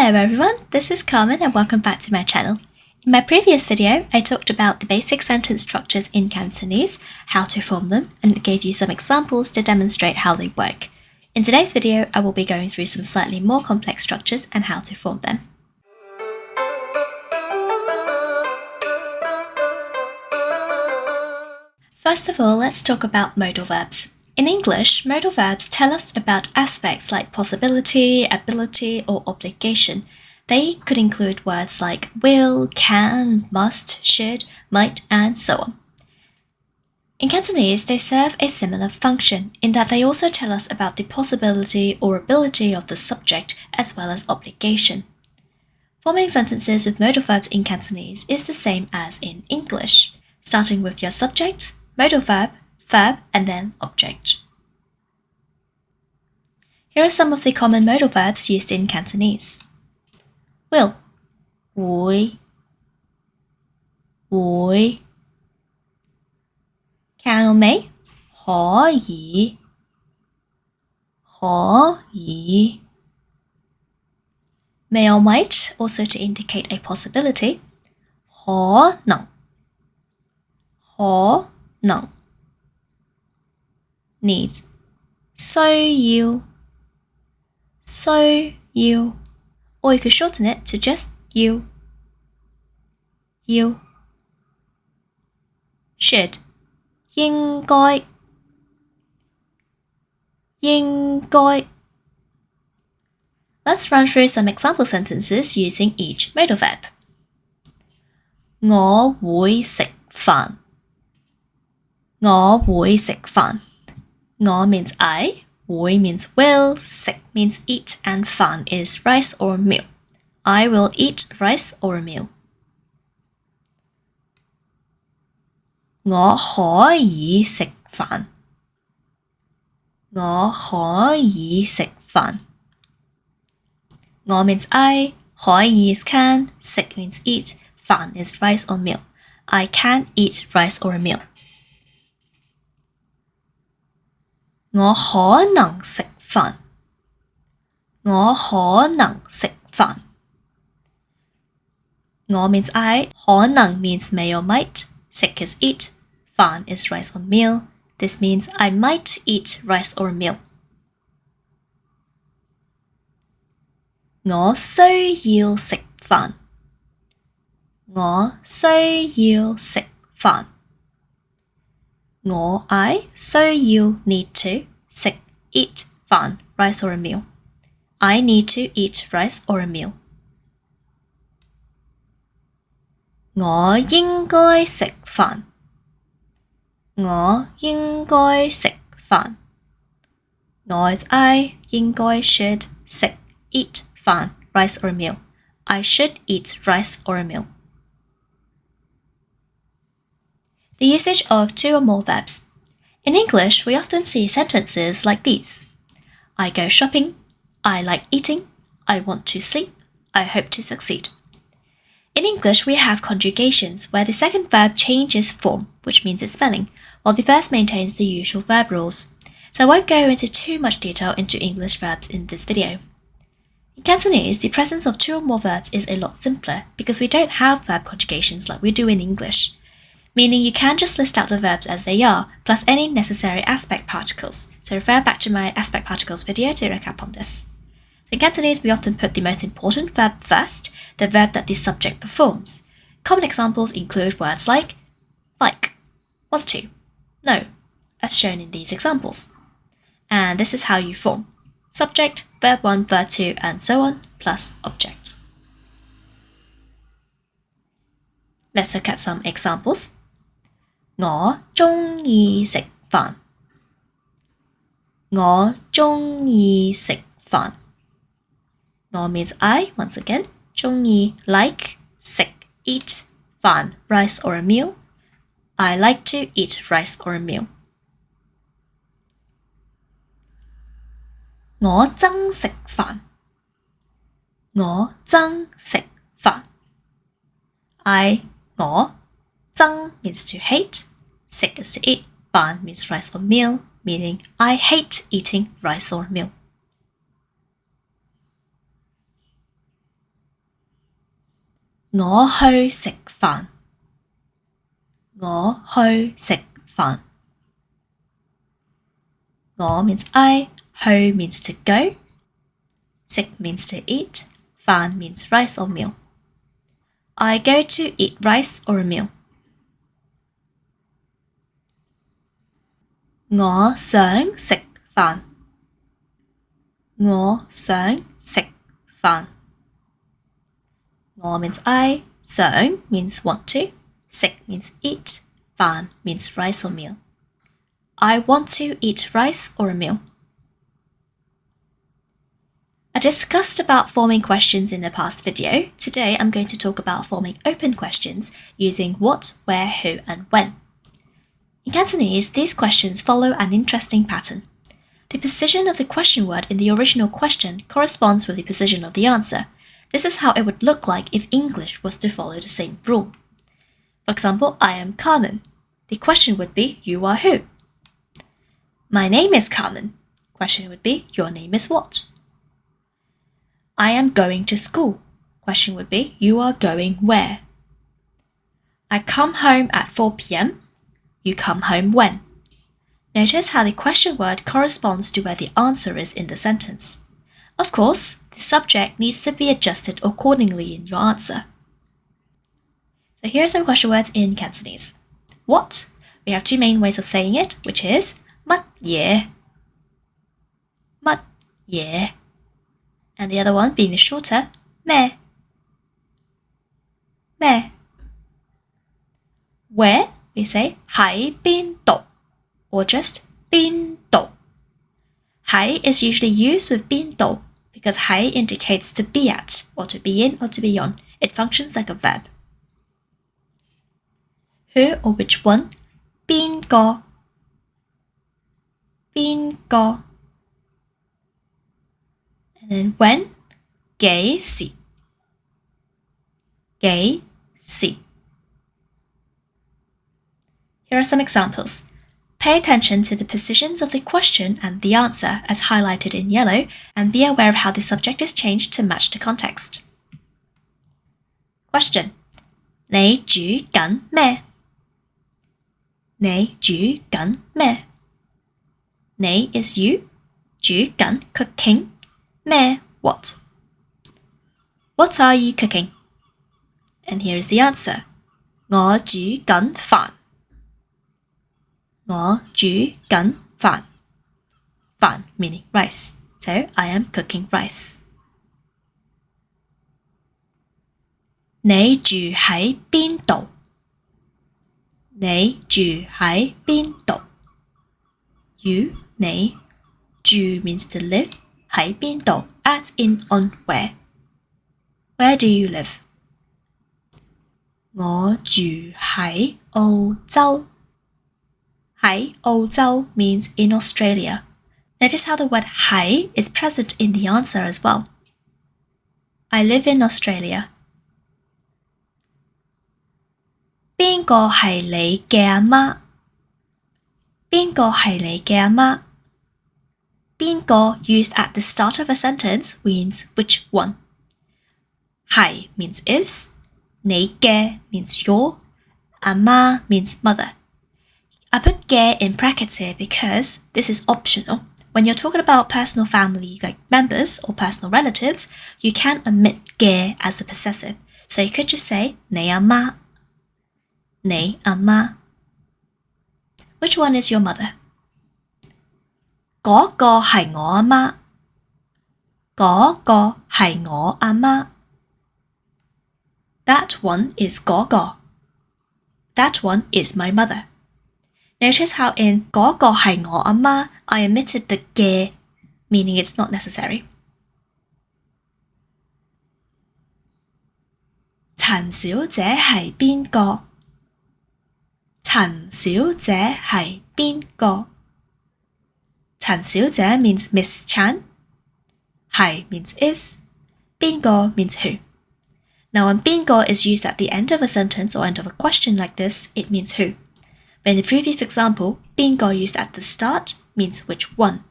Hello everyone, this is Carmen and welcome back to my channel. In my previous video, I talked about the basic sentence structures in Cantonese, how to form them, and gave you some examples to demonstrate how they work. In today's video, I will be going through some slightly more complex structures and how to form them. First of all, let's talk about modal verbs. In English, modal verbs tell us about aspects like possibility, ability, or obligation. They could include words like will, can, must, should, might, and so on. In Cantonese, they serve a similar function in that they also tell us about the possibility or ability of the subject as well as obligation. Forming sentences with modal verbs in Cantonese is the same as in English, starting with your subject, modal verb, and then object. Here are some of the common modal verbs used in Cantonese. Will, 會 can or may, 可以 may or might, also to indicate a possibility, 可能 need, 需要, or you could shorten it to just you. Should, 應該 Let's run through some example sentences using each modal verb. 我會食飯 我means I, 會 means will, 食 means eat, and 飯 is rice or meal. I will eat rice or a meal. 我可以食飯 我 means I, 可以 is can, 食 means eat, 飯 is rice or meal. I can eat rice or a meal. 我可能食飯 我 means I, 可能 means may or might, 食 is eat, 飯 is rice or meal. This means I might eat rice or a meal. 我需要食飯 我 I, 需要 need to, 食 eat, 飯 rice or a meal. I need to eat rice or a meal. 我應該食飯 我 is I, 應該 should, 食 eat, 飯 rice or a meal. I should eat rice or a meal. The usage of two or more verbs. In English, we often see sentences like these. I go shopping, I like eating, I want to sleep, I hope to succeed. In English, we have conjugations where the second verb changes form, which means its spelling, while the first maintains the usual verb rules. So I won't go into too much detail into English verbs in this video. In Cantonese, the presence of two or more verbs is a lot simpler because we don't have verb conjugations like we do in English, meaning you can just list out the verbs as they are, plus any necessary aspect particles. So refer back to my aspect particles video to recap on this. So in Cantonese, we often put the most important verb first, the verb that the subject performs. Common examples include words like, want to, no, as shown in these examples. And this is how you form subject, verb 1, verb 2, and so on, plus object. Let's look at some examples. 我鍾意食飯 我means I, once again, 鍾意 like, 食 eat, 飯 rice or a meal. I like to eat rice or a meal. 我憎食飯 I, 我 憎 means to hate, 食 is to eat, 飯 means rice or meal, meaning I hate eating rice or meal. 我去食飯。我去食飯。我 means I, 去 means to go, 食 means to eat, 飯 means rice or meal. I go to eat rice or a meal. 我想食飯。我想食飯。我 means I, 想 means want to, 食 means eat, 飯 means rice or meal. I want to eat rice or a meal. I discussed about forming questions in the past video. Today I'm going to talk about forming open questions using what, where, who, and when. In Cantonese, these questions follow an interesting pattern. The position of the question word in the original question corresponds with the position of the answer. This is how it would look like if English was to follow the same rule. For example, I am Carmen. The question would be, you are who? My name is Carmen. Question would be, your name is what? I am going to school. Question would be, you are going where? I come home at 4 p.m. You come home when? Notice how the question word corresponds to where the answer is in the sentence. Of course, the subject needs to be adjusted accordingly in your answer. So here are some question words in Cantonese. What? We have two main ways of saying it, which is 乜嘢? 乜嘢? And the other one being the shorter, 咩? 咩? Where? We say 喺邊度 or just 邊度. 喺 is usually used with 邊度 because 喺 indicates to be at or to be in or to be on. It functions like a verb. Who or which one? 邊個? 邊個? And then when? 幾時? 幾時? Here are some examples. Pay attention to the positions of the question and the answer as highlighted in yellow and be aware of how the subject is changed to match the context. Question. 你煮緊咩? 你煮緊咩? 你 is you, 煮緊 cooking, 咩 what? What are you cooking? And here is the answer. 我煮緊飯。我煮緊飯。飯 meaning rice. So I am cooking rice. 你住喺邊度? 你住喺邊度? You, 你 住 means to live. 喺邊度 as in on where. Where do you live? 我住喺澳洲。喺澳洲 means in Australia. Notice how the word 喺 is present in the answer as well. I live in Australia. 邊個係你嘅阿媽? 邊個係你嘅阿媽? 邊個 used at the start of a sentence means which one. 係 means is, 你嘅 means your, 阿媽 means mother. I put ge in brackets here because this is optional. When you're talking about personal family like members or personal relatives, you can omit ge as the possessive. So you could just say 你阿媽. 你阿媽. Which one is your mother? 嗰個係我阿媽。嗰個係我阿媽。That one is 嗰個。That one is my mother. Notice how in 嗰個係我阿媽 I omitted the ge, meaning it's not necessary. 陳小姐係邊個? 陳小姐係邊個? 陳小姐 means Miss Chan. 係 means is. 邊個 means who. Now when 邊個 is used at the end of a sentence or end of a question like this, it means who. But in the previous example, 邊個 used at the start means which one.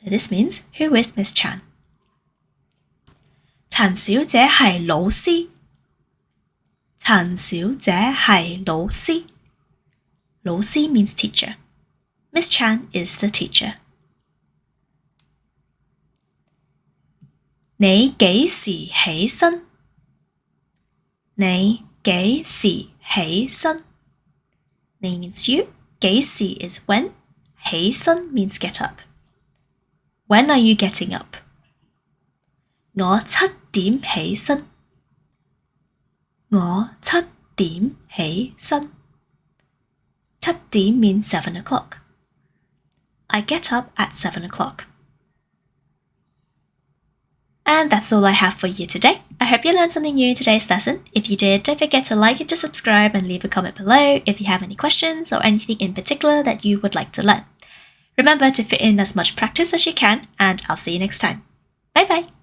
So this means who is Miss Chan. 陳小姐係老師。陳小姐係老師。老師 means teacher. Miss Chan is the teacher. 你幾時起身？你幾時起身？你 means you. 幾時 is when. 起身 means get up. When are you getting up? 我7點起身。我7點起身。7點 means 7 o'clock. I get up at 7 o'clock. And that's all I have for you today. I hope you learned something new in today's lesson. If you did, don't forget to like and to subscribe and leave a comment below if you have any questions or anything in particular that you would like to learn. Remember to fit in as much practice as you can, and I'll see you next time. Bye bye!